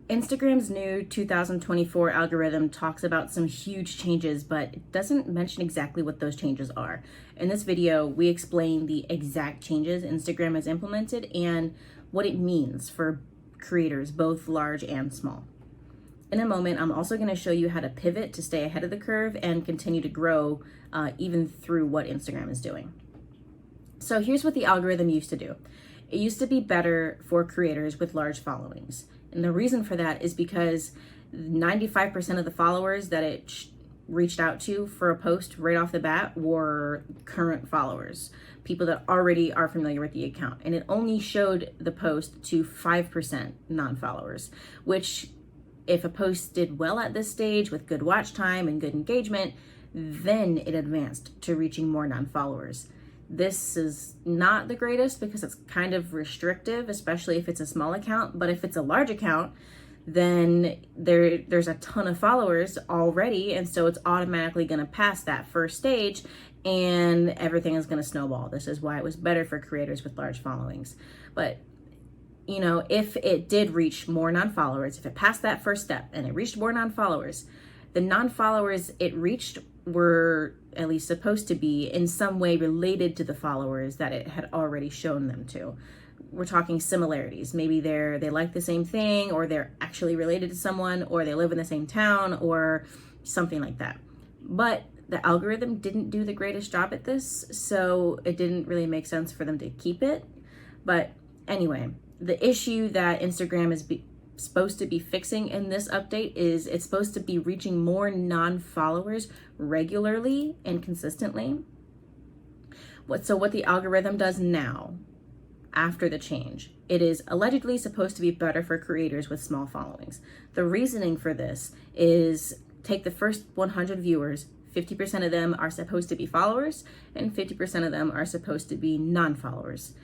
Instagram's new 2024 algorithm talks about some huge changes, but it doesn't mention exactly what those changes are. In this video, we explain the exact changes Instagram has implemented and what it means for creators, both large and small. In a moment, I'm also going to show you how to pivot to stay ahead of the curve and continue to grow even through what Instagram is doing. So here's what the algorithm used to do. It used to be better for creators with large followings. And the reason for that is because 95% of the followers that it reached out to for a post right off the bat were current followers, people that already are familiar with the account. And it only showed the post to 5% non-followers, which if a post did well at this stage with good watch time and good engagement, then it advanced to reaching more non-followers. This is not the greatest because it's kind of restrictive, especially if it's a small account. But if it's a large account, then there's a ton of followers already. And so it's automatically going to pass that first stage and everything is going to snowball. This is why it was better for creators with large followings. But you know, if it did reach more non-followers, if it passed that first step and it reached more non-followers, the non-followers it reached were at least supposed to be in some way related to the followers that it had already shown them to. We're talking similarities. Maybe they like the same thing, or they're actually related to someone, or they live in the same town, or something like that. But the algorithm didn't do the greatest job at this, so it didn't really make sense for them to keep it. But anyway, the issue that Instagram is supposed to be fixing in this update is it's supposed to be reaching more non-followers regularly and consistently. What the algorithm does now, after the change, it is allegedly supposed to be better for creators with small followings. The reasoning for this is take the first 100 viewers, 50% of them are supposed to be followers and 50% of them are supposed to be non-followers.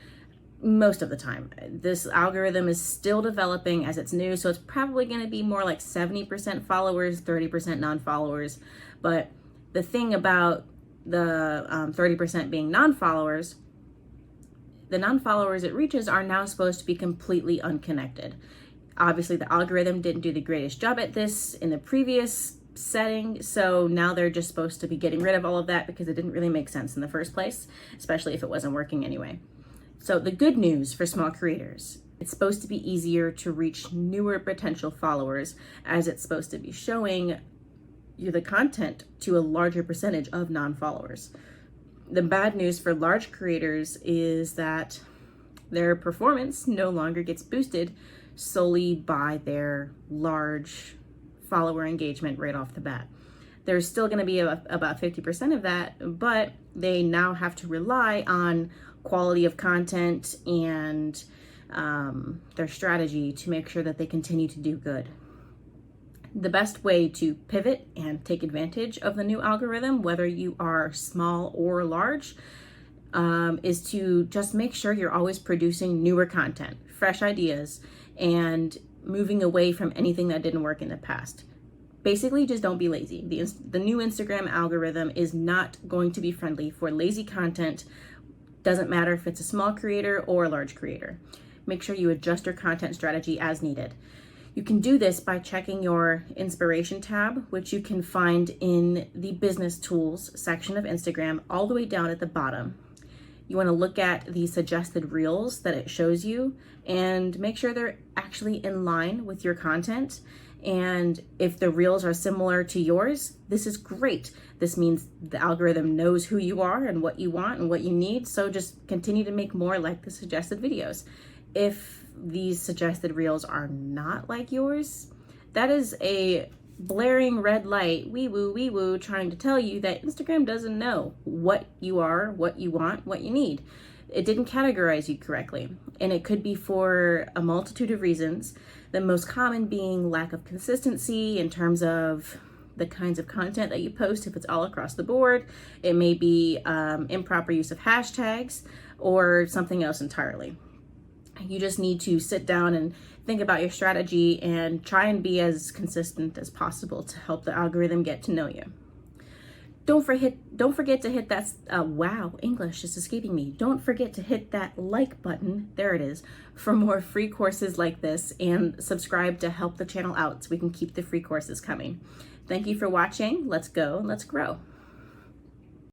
Most of the time. This algorithm is still developing as it's new, so it's probably going to be more like 70% followers, 30% non-followers. But the thing about the 30% being non-followers, the non-followers it reaches are now supposed to be completely unconnected. Obviously, the algorithm didn't do the greatest job at this in the previous setting, so now they're just supposed to be getting rid of all of that because it didn't really make sense in the first place, especially if it wasn't working anyway. So the good news for small creators, it's supposed to be easier to reach newer potential followers as it's supposed to be showing you the content to a larger percentage of non-followers. The bad news for large creators is that their performance no longer gets boosted solely by their large follower engagement right off the bat. There's still going to be about 50% of that, but they now have to rely on quality of content and their strategy to make sure that they continue to do good. The best way to pivot and take advantage of the new algorithm, whether you are small or large, is to just make sure you're always producing newer content, fresh ideas, and moving away from anything that didn't work in the past. Basically, just don't be lazy. The new Instagram algorithm is not going to be friendly for lazy content. Doesn't matter if it's a small creator or a large creator. Make sure you adjust your content strategy as needed. You can do this by checking your inspiration tab, which you can find in the business tools section of Instagram, all the way down at the bottom. You want to look at the suggested reels that it shows you and make sure they're actually in line with your content. And if the reels are similar to yours, this is great. This means the algorithm knows who you are and what you want and what you need. So just continue to make more like the suggested videos. If these suggested reels are not like yours, that is a blaring red light, wee woo, trying to tell you that Instagram doesn't know what you are, what you want, what you need. It didn't categorize you correctly. And it could be for a multitude of reasons. The most common being lack of consistency in terms of the kinds of content that you post. If it's all across the board, it may be improper use of hashtags or something else entirely. You just need to sit down and think about your strategy and try and be as consistent as possible to help the algorithm get to know you. Don't forget to hit that, wow, English is escaping me. Don't forget to hit that like button, there it is, for more free courses like this, and subscribe to help the channel out so we can keep the free courses coming. Thank you for watching. Let's go, let's grow.